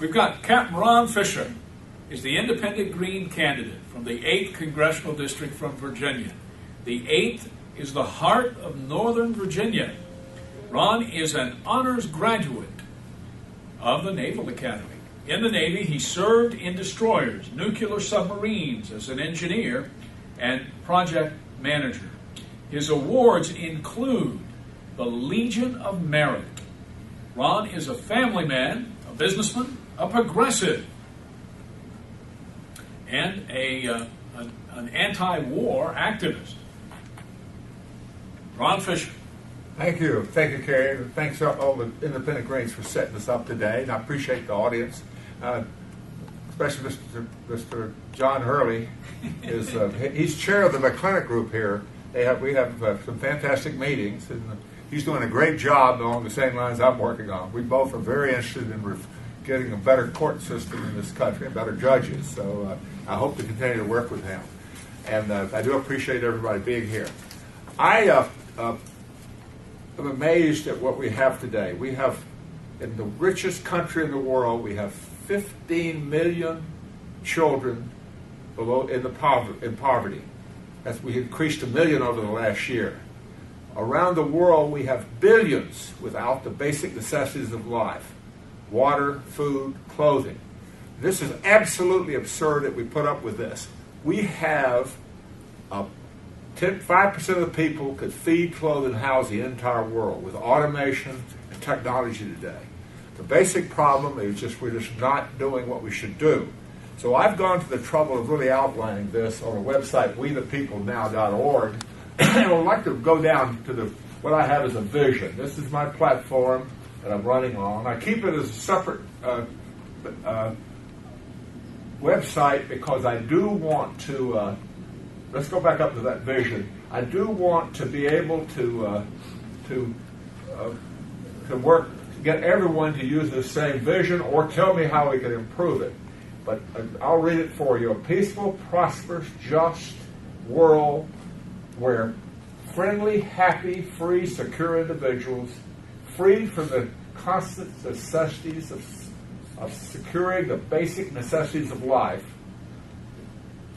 We've got Captain Ron Fisher. He's the independent Green candidate from the 8th Congressional District from Virginia. The 8th is the heart of Northern Virginia. Ron is an honors graduate of the Naval Academy. In the Navy, he served in destroyers, nuclear submarines as an engineer and project manager. His awards include the Legion of Merit. Ron is a family man, a businessman, a progressive, and an anti-war activist. Ron Fisher. Thank you, Kerry. Thanks to all the independent Greens for setting this up today, and I appreciate the audience, especially Mr. John Hurley. He's chair of the McClintock group here. We have some fantastic meetings, and he's doing a great job along the same lines I'm working on. We both are very interested in getting a better court system in this country and better judges. So I hope to continue to work with him, and I do appreciate everybody being here. I'm amazed at what we have today. We have, in the richest country in the world, we have 15 million children in poverty. We increased 1 million over the last year. Around the world, we have billions without the basic necessities of life: water, food, clothing. This is absolutely absurd that we put up with this. We have 5% of the people could feed, clothe, and house the entire world with automation and technology today. The basic problem is we're just not doing what we should do. So I've gone to the trouble of really outlining this on the website wethepeoplenow.org, and I would like to go down to what I have as a vision. This is my platform that I'm running on. I keep it as a separate website because I do want to. Let's go back up to that vision. I do want to be able to work, get everyone to use the same vision, or tell me how we can improve it. But I'll read it for you. A peaceful, prosperous, just world where friendly, happy, free, secure individuals, free from the constant necessities of securing the basic necessities of life,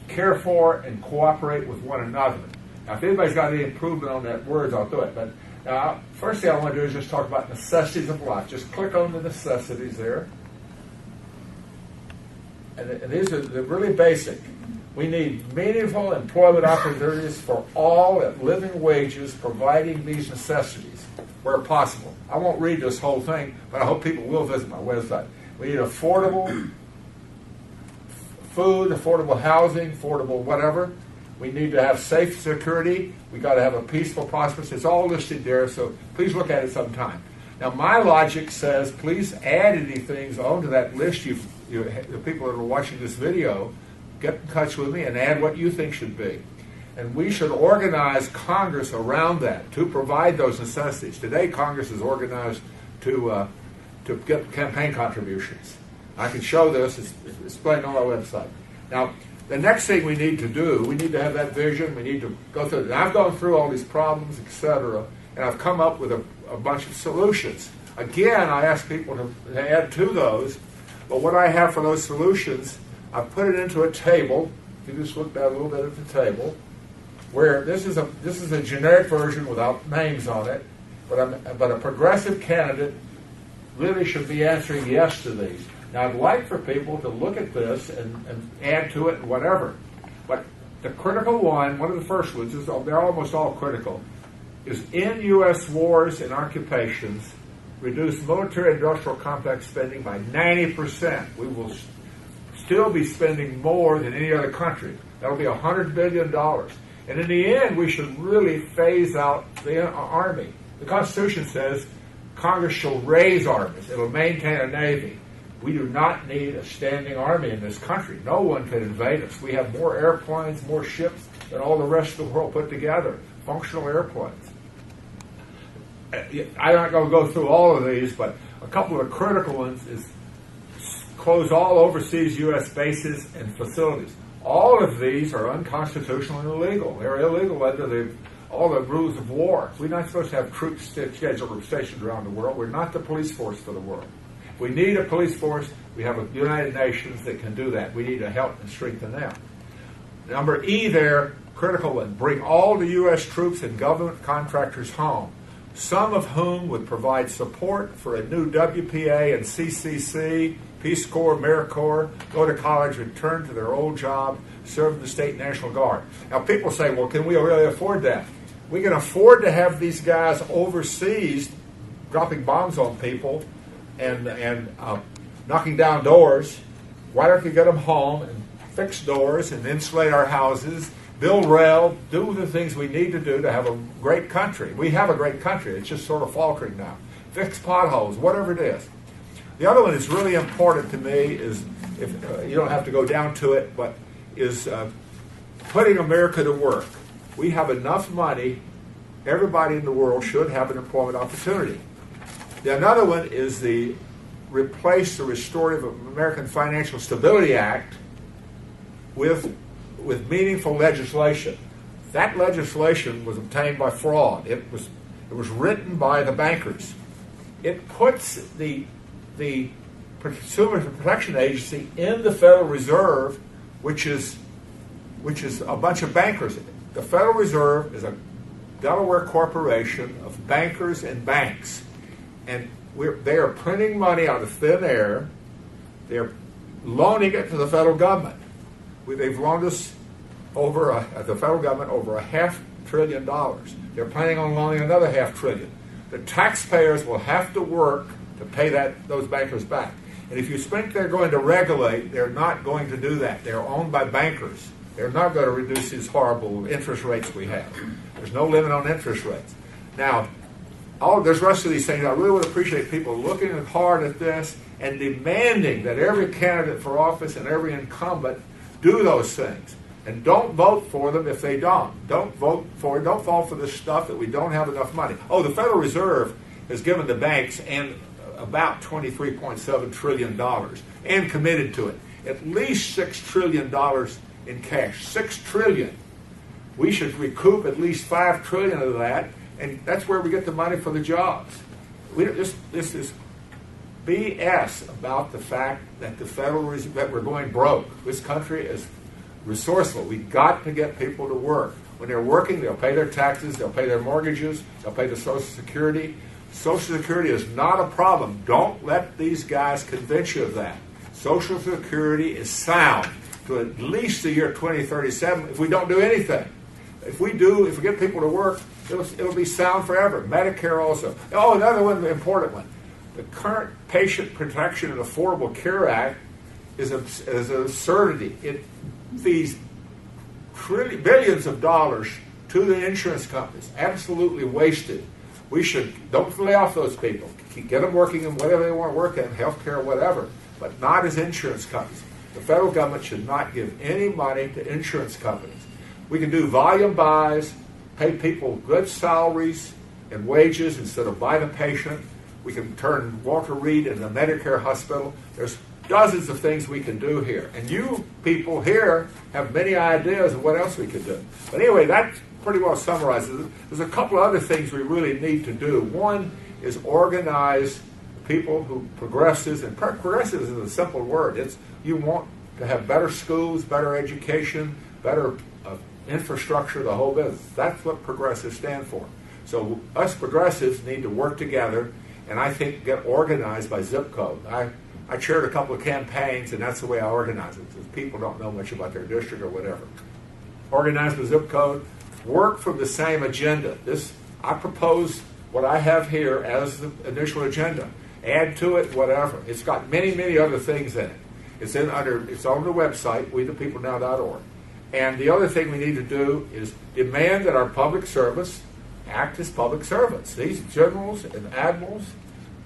care for and cooperate with one another. Now, if anybody's got any improvement on that words, I'll do it. But now, first thing I want to do is just talk about necessities of life. Just click on the necessities there. And these are really basic. We need meaningful employment opportunities for all at living wages, providing these necessities where possible. I won't read this whole thing, but I hope people will visit my website. We need affordable food, affordable housing, affordable whatever. We need to have safe security. We got to have a peaceful, prosperous. It's all listed there, so please look at it sometime. Now, my logic says please add anything onto that list. The people that are watching this video, get in touch with me and add what you think should be. And we should organize Congress around that to provide those necessities. Today, Congress is organized to get campaign contributions. I can show this. It's explained on our website. Now, the next thing we need to do, we need to have that vision. We need to go through it. And I've gone through all these problems, etc., and I've come up with a bunch of solutions. Again, I ask people to add to those, but what I have for those solutions, I've put it into a table. If you just look down a little bit at the table, where this is a generic version without names on it, but a progressive candidate really should be answering yes to these. Now, I'd like for people to look at this and add to it and whatever. But the critical one of the first ones, they're almost all critical, is end U.S. wars and occupations, reduce military-industrial complex spending by 90%. We will still be spending more than any other country. That'll be $100 billion. And in the end, we should really phase out the Army. The Constitution says Congress shall raise armies. It'll maintain a Navy. We do not need a standing army in this country. No one can invade us. We have more airplanes, more ships than all the rest of the world put together. Functional airplanes. I'm not going to go through all of these, but a couple of the critical ones is close all overseas U.S. bases and facilities. All of these are unconstitutional and illegal. They're illegal under all the rules of war. We're not supposed to have troops scheduled or stationed around the world. We're not the police force for the world. If we need a police force, We have a United Nations that can do that. We need to help and strengthen them. Number E there, critical one, bring all the U.S. troops and government contractors home, some of whom would provide support for a new WPA and CCC, Peace Corps, AmeriCorps, go to college, return to their old job, serve in the State National Guard. Now people say, well, can we really afford that? We can afford to have these guys overseas dropping bombs on people and knocking down doors. Why don't we get them home and fix doors and insulate our houses, build rail, do the things we need to do to have a great country? We have a great country. It's just sort of faltering now. Fix potholes, whatever it is. The other one that's really important to me is, if you don't have to go down to it, but is putting America to work. We have enough money. Everybody in the world should have an employment opportunity. Another one is replace the Restorative American Financial Stability Act with meaningful legislation. That legislation was obtained by fraud. It was written by the bankers. It puts the Consumer Protection Agency in the Federal Reserve, which is a bunch of bankers. The Federal Reserve is a Delaware corporation of bankers and banks, and they are printing money out of thin air. They're loaning it to the federal government. They've loaned us the federal government over $500 billion. They're planning on loaning another $500 billion. The taxpayers will have to work to pay those bankers back. And if you think they're going to regulate, they're not going to do that. They're owned by bankers. They're not going to reduce these horrible interest rates we have. There's no limit on interest rates. Now, there's the rest of these things. I really would appreciate people looking hard at this and demanding that every candidate for office and every incumbent do those things. And don't vote for them if they don't. Don't vote for this stuff that we don't have enough money. Oh, the Federal Reserve has given the banks and about $23.7 trillion and committed to it. At least $6 trillion in cash. $6 trillion. We should recoup at least $5 trillion of that, and that's where we get the money for the jobs. This is BS about the fact that that we're going broke. This country is resourceful. We've got to get people to work. When they're working, they'll pay their taxes, they'll pay their mortgages, they'll pay the Social Security. Social Security is not a problem. Don't let these guys convince you of that. Social Security is sound to at least the year 2037 if we don't do anything. If we get people to work, it'll be sound forever. Medicare also. Oh, another one, the important one. The current Patient Protection and Affordable Care Act is an absurdity. It fees billions of dollars to the insurance companies. Absolutely wasted. Don't lay off those people. Get them working in whatever they want to work in, healthcare, whatever, but not as insurance companies. The federal government should not give any money to insurance companies. We can do volume buys, pay people good salaries and wages instead of by the patient. We can turn Walter Reed into a Medicare hospital. There's dozens of things we can do here. And you people here have many ideas of what else we could do. But anyway, that pretty well summarizes it. There's a couple of other things we really need to do. One is organize people who progressives, and progressives is a simple word. You want to have better schools, better education, better infrastructure, the whole business. That's what progressives stand for. So us progressives need to work together, and I think get organized by zip code. I chaired a couple of campaigns, and that's the way I organize it, because people don't know much about their district or whatever. Organize by zip code, work from the same agenda. I propose what I have here as the initial agenda. Add to it whatever. It's got many, many other things in it. It's on the website, wethepeoplenow.org. And the other thing we need to do is demand that our public service act as public servants. These generals and admirals,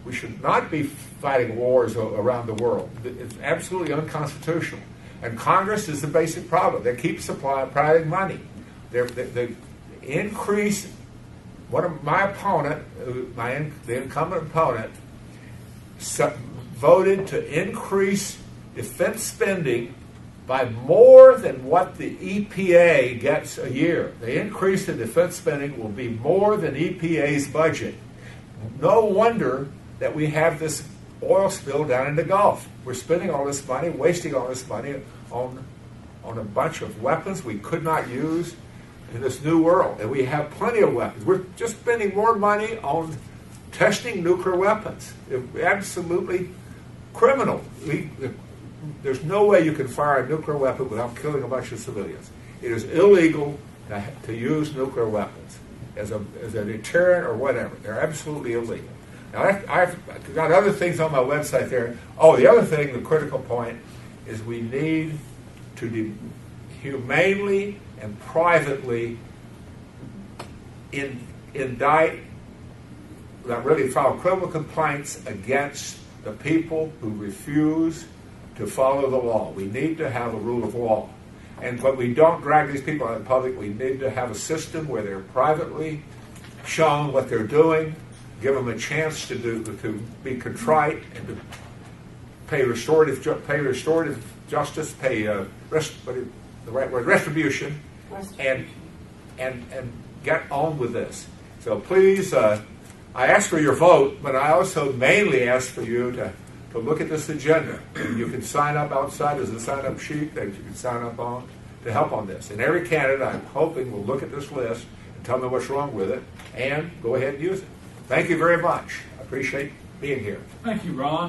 we should not be fighting wars around the world. It's absolutely unconstitutional. And Congress is the basic problem. They keep providing money. They increase. One of my opponent, the incumbent opponent, voted to increase defense spending by more than what the EPA gets a year. The increase in defense spending will be more than EPA's budget. No wonder that we have this oil spill down in the Gulf. We're spending all this money, wasting all this money on a bunch of weapons we could not use in this new world. And we have plenty of weapons. We're just spending more money on testing nuclear weapons. It's absolutely criminal. There's no way you can fire a nuclear weapon without killing a bunch of civilians. It is illegal to use nuclear weapons as a deterrent or whatever. They're absolutely illegal. Now, I've got other things on my website there. Oh, the other thing, the critical point, is we need to humanely and privately indict, not really file criminal complaints against the people who refuse to follow the law. We need to have a rule of law. But we don't drag these people out in public. We need to have a system where they're privately shown what they're doing, give them a chance to be contrite and to pay restorative justice, retribution, and get on with this. So please, I ask for your vote, but I also mainly ask for you to look at this agenda. You can sign up outside. There's a sign-up sheet that you can sign up on to help on this. And every candidate, I'm hoping, will look at this list and tell me what's wrong with it and go ahead and use it. Thank you very much. I appreciate being here. Thank you, Ron.